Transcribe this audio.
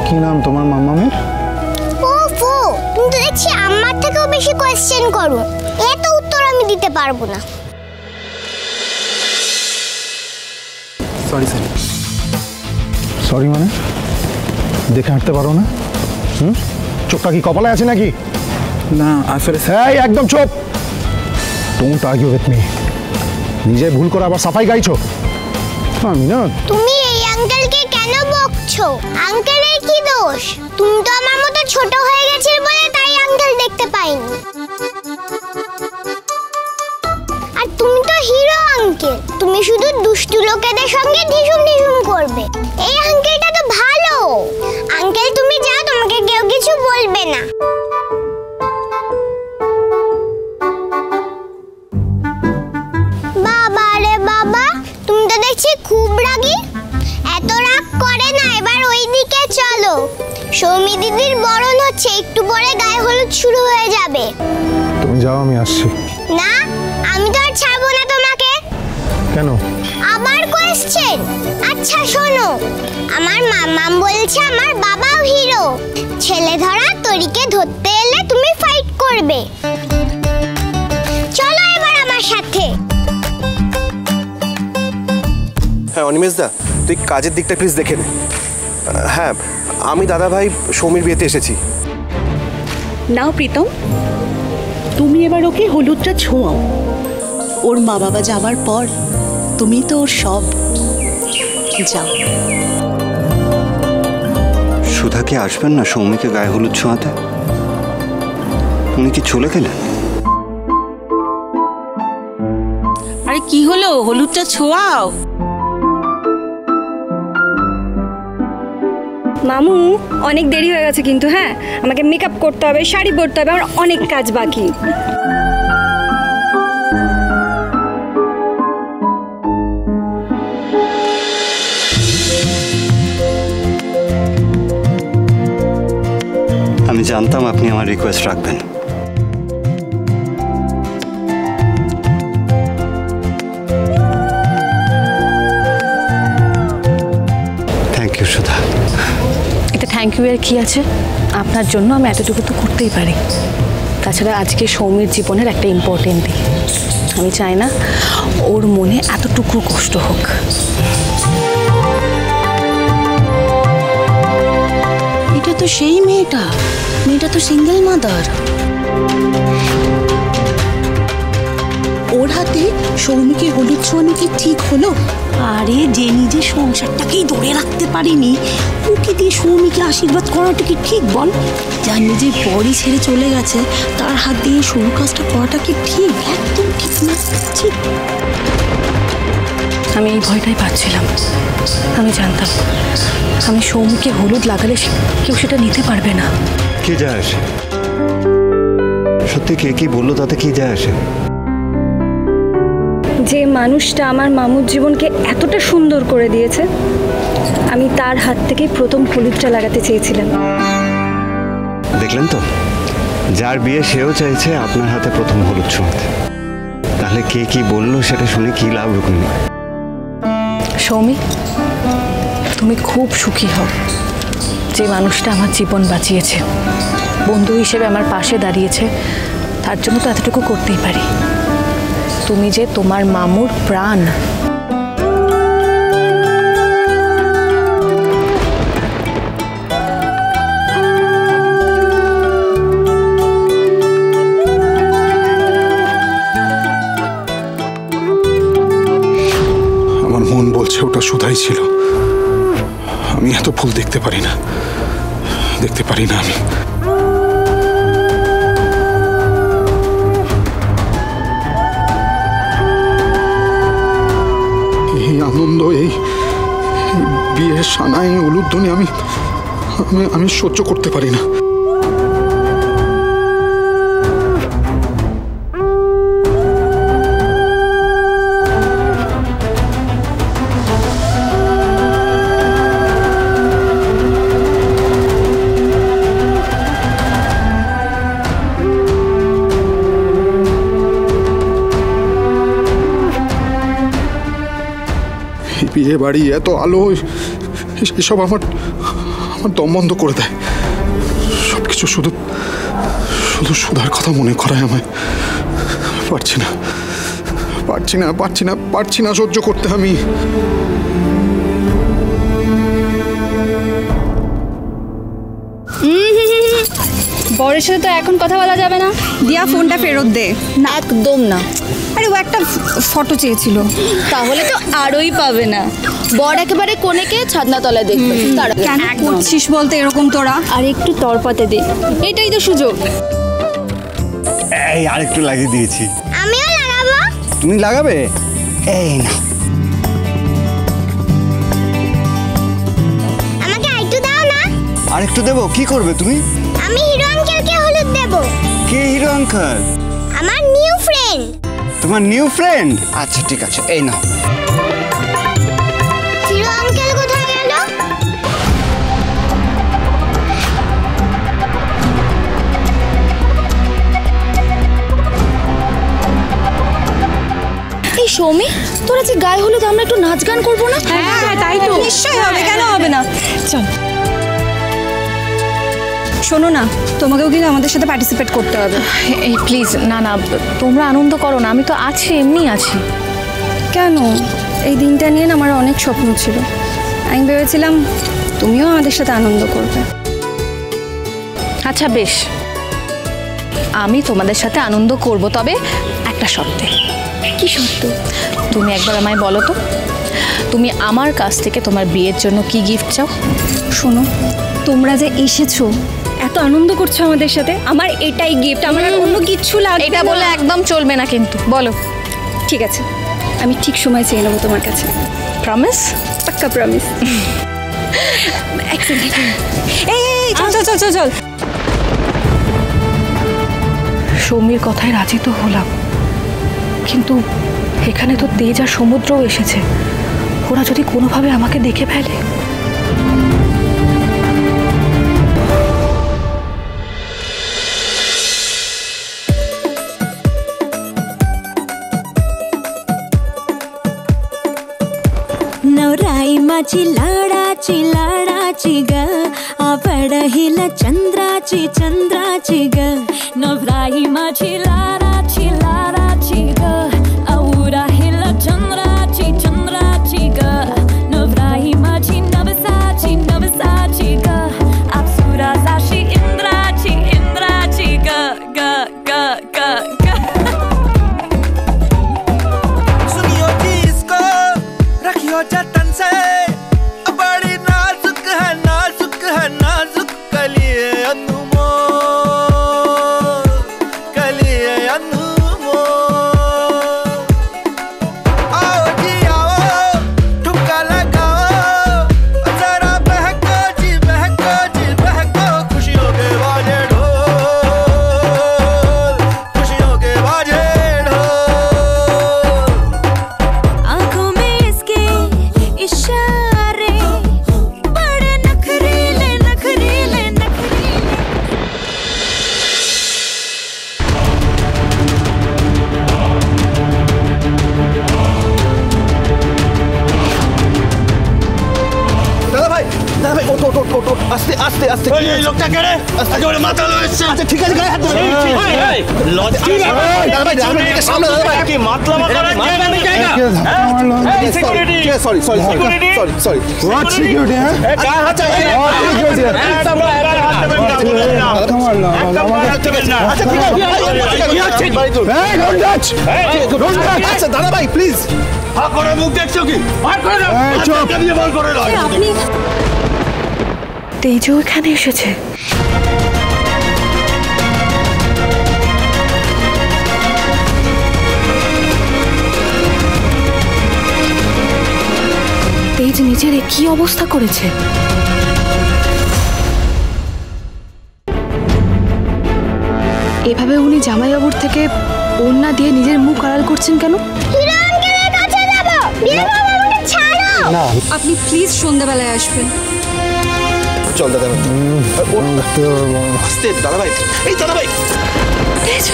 কি নাম তোমার মামামের? ওফো, তুমি তো দেখছি আমার থেকেও বেশি কোয়েশ্চেন করো। এত উত্তর আমি দিতে পারবো না। Sorry sir. সরি মানে দেখে হাঁটতে পারো না? চোখটা কি কপালে আছে নাকি? না আসলে এই একদম চুপ। Don't argue with me. নিজে ভুল করে আবার সাফাই গাইছো। আমি না। তুমি এই আঙ্কেলকে কেন বকছো? আঙ্কেলের কি দোষ? তুমি তো আমার মতো ছোট হয়ে গেছিলে বলে তাই আঙ্কেল দেখতে পাইনি। আর তুমি তো হিরো আঙ্কেল, তুমি শুধু দুষ্টু লোকেদের সঙ্গে ঢিসুম ঢিসুম করবে। এই আঙ্কেলটা তো ভালো। আঙ্কেল তুমি যাও, তোমাকে কেউ কিছু বলবে না। বাবা রে বাবা, তুমি তো দেখছি খুব রাগী। এত রাগ করে না, এবার ওইদিকে চলো। সৌমি দিদির বরণ হচ্ছে, একটু পরে গায়ে হলুদ শুরু হয়ে যাবে। তুমি যাও, আমি আসছি। না, আমি তো আর ছাড়বো না তোমাকে। কেন? আবার কোয়েশ্চেন? আচ্ছা শোনো, আমার মামাম বলছে আমার বাবাও হিরো। ছেলে ধরা তরিকে ধরতে এলে তুমি ফাইট করবে। চলো এবার আমার সাথে। হ্যাঁ অনিমেষ দা, তুই কাজের দিকটা প্লিজ দেখে নে। হ্যাঁ, আমি দাদা ভাই সৌমির বিয়েতে এসেছি। নাও প্রীতম, তুমি এবার ওকে হলুদটা ছোঁয়াও। ওর মা বাবা যাবার পর তুমি তো ওর সব। যাও। সুধা কি আসবেন না সৌমিকে গায়ে হলুদ ছোঁয়াতে? উনি কি চলে গেলেন? আরে কি হলো, হলুদটা ছোঁয়াও। মামু অনেক দেরি হয়ে গেছে কিন্তু। হ্যাঁ, আমাকে মেকআপ করতে হবে, শাড়ি পরতে হবে, আমার অনেক কাজ বাকি। আমি জানতাম আপনি আমার রিকোয়েস্ট রাখবেন। থ্যাংক ইউ সুধা। এটা থ্যাংক ইউ এর কি আছে? আপনার জন্য আমি এতটুকু তো করতেই পারি। তাছাড়া আজকে সৌমির জীবনের একটা ইম্পর্টেন্ট দিন। আমি চাই না ওর মনে এতটুকু কষ্ট হোক। এটা তো সেই মেয়েটা তো সিঙ্গেল মাদার। ওর হাতে সৌমিকে হলুদ ছোঁয়ানো কি ঠিক হলো? আরে যে নিজের সংসারটাকেই ধরে রাখতে পারিনি, ওকে দিয়ে সৌমিকে আশীর্বাদ করাটা কি ঠিক বল? যার নিজের বড়ি ছেড়ে চলে গেছে তার হাত দিয়ে শুরু কাজটা করাটা কি ঠিক? একদম ঠিক না। ঠিক। আমি এই ভয়টাই পাচ্ছিলাম। আমি জানতাম আমি সৌমিকে হলুদ লাগালে কেউ সেটা নিতে পারবে না। কি যায় আসে? সত্যি কে কি বললো তাতে কি যায় আসে? যে মানুষটা আমার মামুর জীবনকে এতটা সুন্দর করে দিয়েছে, আমি তার হাত থেকেই প্রথম হলুদটা লাগাতে চেয়েছিলাম। দেখলেন তো, যার বিয়ে সেও চাইছে আপনার হাতে প্রথম হলুদ ছোঁয়াতে। তাহলে কে কি বললো সেটা শুনে কি লাভ রুক্মিণী? সৌমি, তুমি খুব সুখী হও। যে মানুষটা আমার জীবন বাঁচিয়েছে, বন্ধু হিসেবে আমার পাশে দাঁড়িয়েছে, তার জন্য তো এতটুকু করতেই পারি। তুমি যে তোমার মামুর প্রাণ। আমার মন বলছে ওটা সুধাই ছিল। আমি এত ভুল দেখতে পারি না আমি। এই আনন্দ, এই বিয়ের সানাই উলুধ্বনি আমি সহ্য করতে পারি না। বিয়ে বাড়ি, এত আলো, এসব আমার আমার দম বন্ধ করে দেয়। সবকিছু শুধু শুধু সুধার কথা মনে করায় আমায়। পারছি না পারছি না পারছি না পারছি না সহ্য করতে আমি। বরের সাথে তো এখন কথা বলা যাবে না। দিয়া ফোনটা ফেরত দে। না একদম না। আরে ও একটা ফটো চেয়েছিল। তাহলে তো আরোই পাবে না। বর একেবারে কোণেকে ছাদনাতলায় দেখবে। কেন করছিস বলতে এরকম তোরা? আর একটু তরপাতে দে, এটাই তো সুযোগ। এই আরেকটু লাগিয়ে দিয়েছি। আমিও লাগাবো। তুমি লাগাবে? এই না। আমাকে আইটু দাও না। আরেকটু দেবো? কি করবে তুমি? আমি হিরো আঙ্কেলকে হলুদ দেব। কে হিরো আঙ্কেল? আমার নিউ ফ্রেন্ড। তোমার নিউ ফ্রেন্ড? আচ্ছা ঠিক আছে, এই নাও। হিরো আঙ্কেল কোথায় গেল? এই সৌমি, তোরা যে গায়ে হলুদ, আমরা একটু নাচ গান করবো না? হ্যাঁ তাই তো। নিশ্চয়ই হবে, কেন হবে না? চল। শোনো না, তোমাকেও কিন্তু আমাদের সাথে পার্টিসিপেট করতে হবে। এই প্লিজ, না না, তোমরা আনন্দ করো না, আমি তো আছি, এমনি আছি। কেন? এই দিনটা নিয়ে না আমার অনেক স্বপ্ন ছিল। আমি ভেবেছিলাম তুমিও আমাদের সাথে আনন্দ করবে। আচ্ছা বেশ, আমি তোমাদের সাথে আনন্দ করব, তবে একটা শর্তে। কি শর্ত? তুমি একবার আমায় বলো তো, তুমি আমার কাছ থেকে তোমার বিয়ের জন্য কি গিফট চাও? শোনো, তোমরা যে এসেছো, এত আনন্দ করছো আমাদের সাথে, আমার এটাই গিফট। আমার আর অন্য কিচ্ছু লাগবে না। এটা বলে একদম চলবে না কিন্তু, বলো। ঠিক আছে, আমি ঠিক সময় চেয়ে নেবো তোমার কাছে। প্রমিস? পাক্কা প্রমিস। এই চল চল চল চল চল। সৌমির কথায় রাজি তো হলাম, কিন্তু এখানে তো তেজ আর সমুদ্রও এসেছে। ওরা যদি কোনোভাবে আমাকে দেখে ফেলে। नवराई माझी लाडाची ग आवड हिला चंद्राची ग नवराई माझी लाडाची ग आवडा हिला चंद्राची ग नवराई माझी नवसाची ग अप्सरा जाशी इंद्राची ग ग ग ग ग सुनियो जी इसको रखियो जतन से बड़ी नाजुक है नाजुक कलिए अनमोल आओ जी आओ ठुमका लगाओ जरा बहको जी खुशियों के बाजे ढोल खुशियों के बाजे ढोल आंखों में इसके इशारे बड़े नखरीले দাদা ভাই ওঠ আস্তে আস্তে আস্তে। এই লোকটা কে রে? একেবারে মাথা লয়েছে। আচ্ছা ঠিক আছে, গায়ে হাত দেবেন। লজ্জা দাদা ভাই সামনে দাদা ভাই কি মাতলামা করার জায়গা? এই সিকিউরিটি সরি হোয়াট সিকিউরিটি? হ্যাঁ গায়ে হাত চাই আচ্ছা ঠিক আছে। আচ্ছা দাদা ভাই প্লিজ। হা করে মুখ দেখছো কি? হাত করে দাও। চুপ। দিয়ে বল করে দাও। আপনি তেজও এখানে এসেছে। তেজ নিজের কি অবস্থা করেছে। এভাবে উনি জামাইবাবুর থেকে ওড়না দিয়ে নিজের মুখ আড়াল করছেন কেন? হিরো আঙ্কেলের কাছে যাব। বিয়ে বাবা আমাকে ছাড়ো। আপনি প্লিজ সন্ধ্যাবেলায় আসবেন। চল দাদা ভাই আস্তে দাদা ভাই। এই দাদা ভাই তেজ